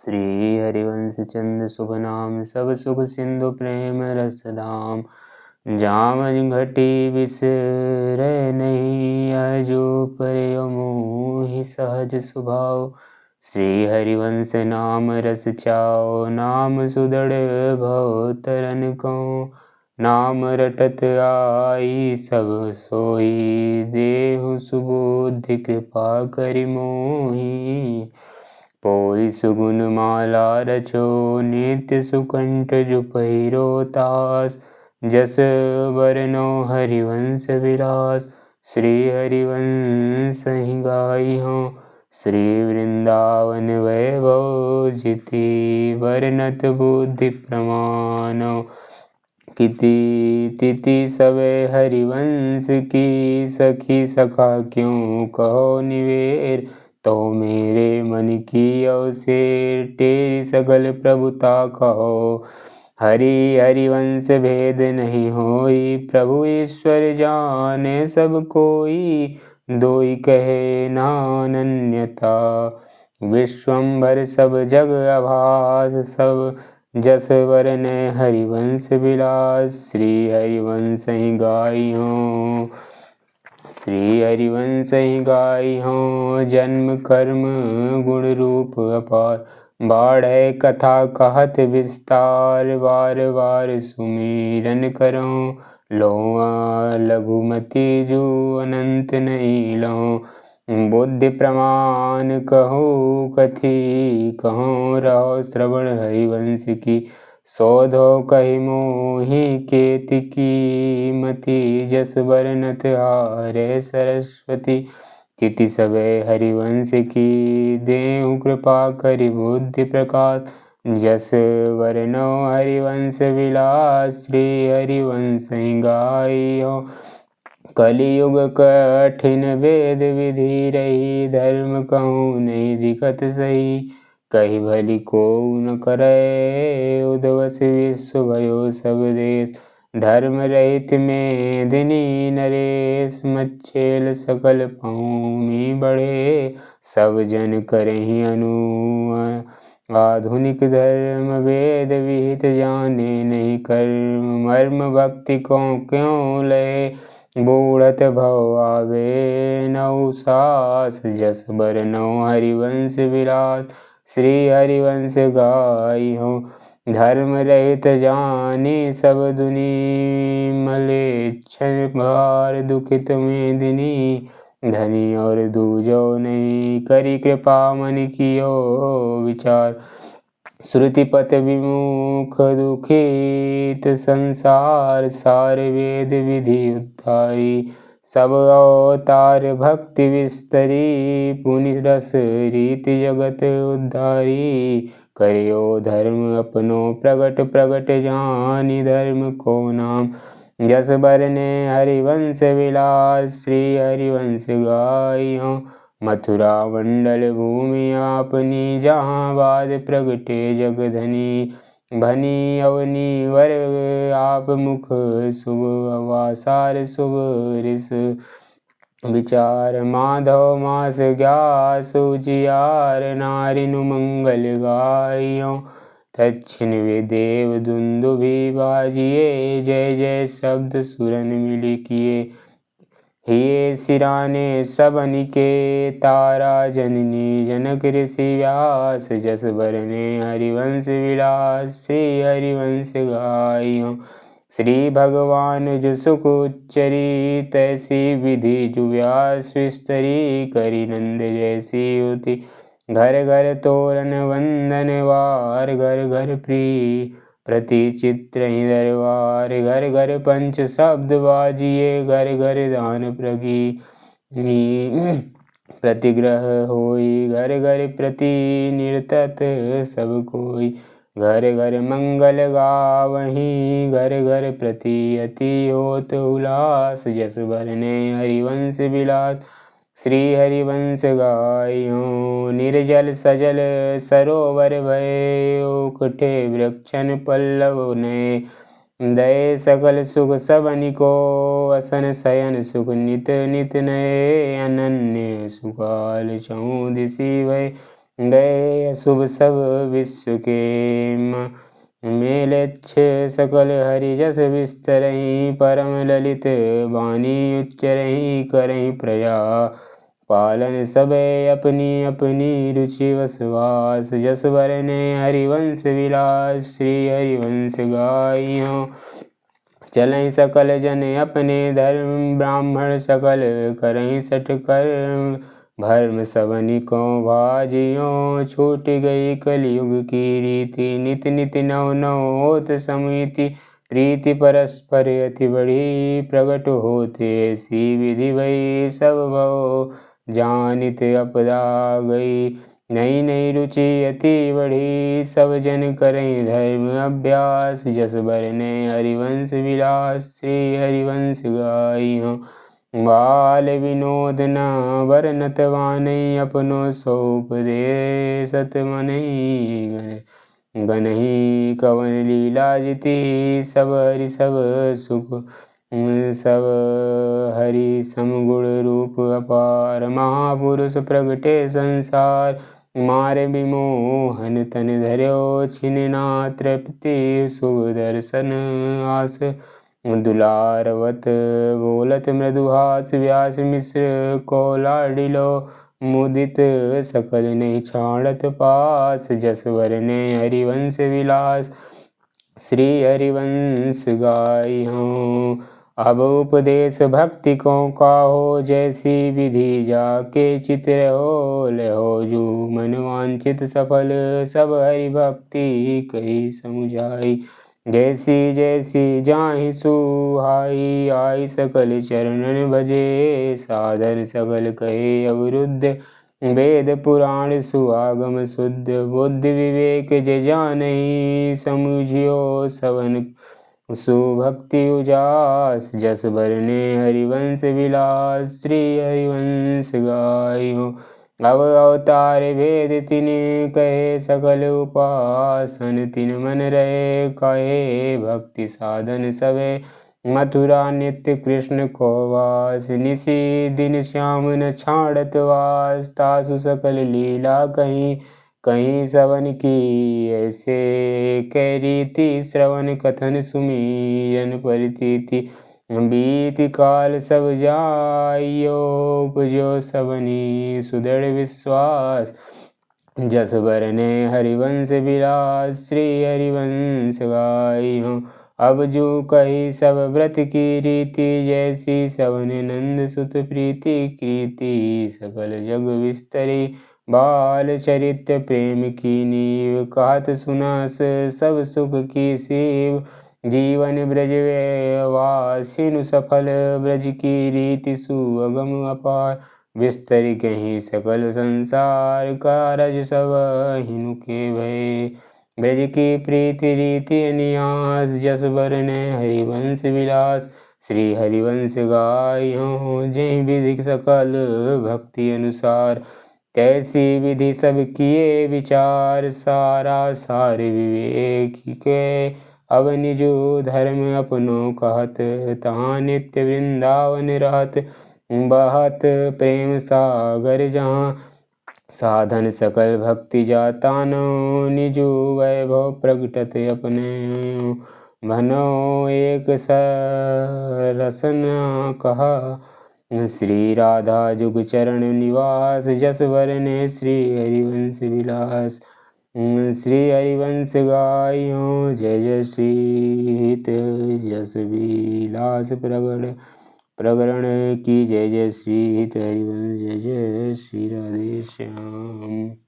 श्री हरिवंश चंद शुभ नाम सब सुख सिंधु प्रेम रस धाम। जाम घटी बिसर नहीं यह जो पर मोहि सहज स्वभाव। श्री हरिवंश नाम रस चाओ नाम सुदृढ़ भव तरन को। नाम रटत आई सब सोई देहु सुबुद्धि कृपा करि मोहि। पोई सुगुन माला रचो नित्य सुकंठ जुपहिरो तास। जस बरनो हरिवंश विलास श्री हरिवंश ही गाई हो। श्री वृंदावन वैभव जिति वर्णत बुद्धि प्रमाणो। किति तिथि सबे हरिवंश की सखी सखा क्यों कहो निवेर। तो मेरे मन की अवसेर तेरी सकल प्रभुता कहो। हरि हरिवंश भेद नहीं होई प्रभु ईश्वर जाने सब कोई। दोई कहे नानन्यता विश्वम्भर सब जग अभास। सब जस वरने हरिवंश विलास श्री हरिवंश ही गाई हो। श्री हरिवंश ही गाई हो जन्म कर्म गुण रूप अपार। बाढ़ कथा कहत विस्तार बार बार सुमिरन करो। लो लघुमति जो अनंत नहीं लो। बुद्धि प्रमाण कहो कथी कहो रहो श्रवण हरिवंश की। शोधो कहि मोहि केति की मति जस बरनत हारे सरस्वती। तिथि सबे हरिवंश की देहु कृपा करि बुद्धि प्रकाश। जस वरनो हरिवंश विलास श्री हरिवंश ही गाई हो। कलियुग कठिन वेद विधि रही धर्म कहूँ नहीं दिखत सही। कही भली को न करे उद्वस विश्व भयो सब देश। धर्म रहित में दिनी नरेश मच्छेल सकल पौमी बढ़े। सब जन करहि अनु आधुनिक धर्म वेद विहित जाने नहीं कर्म। मर्म भक्ति को क्यों लय बूढ़त भव आवे नौ सास। जस बरनौ हरिवंश विलास श्री हरिवंश गाई हो। धर्म रहित जानी सब दुनी मलेच्छन भार दुखित में दिनी। धनी और दूजो नहीं करी कृपा मन कियो विचार। श्रुति पथ विमुख दुखित संसार सार वेद विधि उद्धारी। सब अवतार भक्ति विस्तरी पुनि रस रीति जगत उद्धारी। करियो धर्म अपनो प्रगट प्रगट जानि धर्म को नाम। जस बरने हरिवंश विलास श्री हरिवंश गाई हो। मथुरा मंडल भूमि आपनी जहाँ बाद प्रगटे जगधनी। भनी अवनी वर आप मुख शुभ अवासार शुभ रिस विचार। माधव मास ग्यास उजियार नारिनु मंगल गायो। दक्षिण वे देव दुंदुभि बाजिए जय जय शब्द सुरन मिल किए। हे सिराने सबनि के तारा जननी जनक ऋषि व्यास। जस बरने हरिवंश विलास श्री हरिवंश गाई हो। श्री भगवान जो सुख उच्चरी तैसी विधि जो व्यास विस्तरी। करी नंद जैसी होती घर घर तोरण वंदन वार। घर घर प्रिय प्रति चित्र ही दरबार। घर घर पंच शब्द बाजिए घर घर दान प्रगी प्रतिग्रह होई। घर घर प्रति निर्तत सब कोई। घर घर मंगल गावहीं घर घर प्रति अति होत उल्लास। जस बरने हरिवंश विलास श्री हरिवंश गाई हो। निर्जल सजल सरोवर भय उकठे वृक्षन पल्लव ने। दय सकल सुख सबनि को असन शयन सुख नित नित नये। अनन्य सुखाल चहुँ दिशि भय गए अशुभ सब विश्व के मेलेच्छ सकल हरि जस विस्तरहि परम ललित वाणी उच्चरहि करहि प्रया पालन सबे अपनी अपनी रुचि वसवास जस वरने हरिवंश विलास श्री हरिवंश गाइयो चलहि सकल जन अपने धर्म ब्राह्मण सकल करहि सठ कर्म भर्म सबनि को भाजियो छूट गई कलयुग की रीति नित नित नव नव होत समिति प्रीति परस्पर अति बढ़ी प्रगट होते ऐसी विधि भई सब भव जानित अपदा गई नई नई रुचि अति बढ़ी सब जन करहि धर्म अभ्यास जस बरने हरिवंश विलास श्री हरिवंश गाइयो बाल विनोद न वर्णत वानई अपनो सौपदेशत मनई गनहि कवन लीला जिति सब हरि सब सुख सब हरि समगुण रूप अपार महापुरुष प्रगटे संसार मारे विमोहन तन धर्यो छिन्ना तृप्ति शुभ दर्शन आस दुलारवत बोलत मृदुहास व्यास मिश्र को लाडिलो मुदित सकल नहीं छाड़त पास जस वरने हरिवंश विलास श्री हरिवंश गाइयो अब उपदेश भक्ति को काहो जैसी विधि जाके चित्र हो लहो जो मन वांछित सफल सब हरि भक्ति कही समुझाई जैसी जैसी जाहि सुहाई आई सकल चरणन भजे साधन सकल कहे अवरुद्ध वेद पुराण सुआगम शुद्ध बुद्धि विवेक जे जानहि समुझियो सवन सुभक्ति उजास जस बरने हरिवंश विलास श्री हरिवंश गाइयो अब अवतार भेद तिन कहे सकल उपासन तिन मन रहे कहे भक्ति साधन सवे मथुरा नित्य कृष्ण को वास निसी दिन श्याम न छाड़त वास तासु सकल लीला कहीं कहीं सवन की ऐसे कैरीति श्रवण कथन सुमीरन परितीति बीत काल सब जाइयो उपजो सबनी सुदृढ़ विश्वास जस बरने हरिवंश विलास श्री हरिवंश गाइयो अब जो कही सब व्रत की रीति जैसी सवन नंद सुत प्रीति कीर्ति सकल जग विस्तरी बाल चरित्र प्रेम की नीव कहत सुनास सब सुख की शिव जीवन ब्रज वासिनु सफल ब्रज की रीति सुअगम अपार विस्तरी कहीं सकल संसार कारज सब हिनु के भय ब्रज की प्रीति रीति अन्यास जस बरने हरिवंश विलास श्री हरिवंश गाइयो जय विधि सकल भक्ति अनुसार तैसी विधि सब किए विचार सारा सार विवेक के अब निजो धर्म अपनो कहत तहाँ नित्य वृंदावन रहत बहत प्रेम सागर जहाँ साधन सकल भक्ति जाता नो निजु वैभव प्रगटत अपने भनो एक सरसन कहा श्री राधा जुग चरण निवास जस वरने श्री हरिवंश विलास श्री हरिवंश गाइयो जय जय श्री हित जस विलास प्रगरण की जय जय श्री हित हरिवंश जय जय श्री राधे श्याम।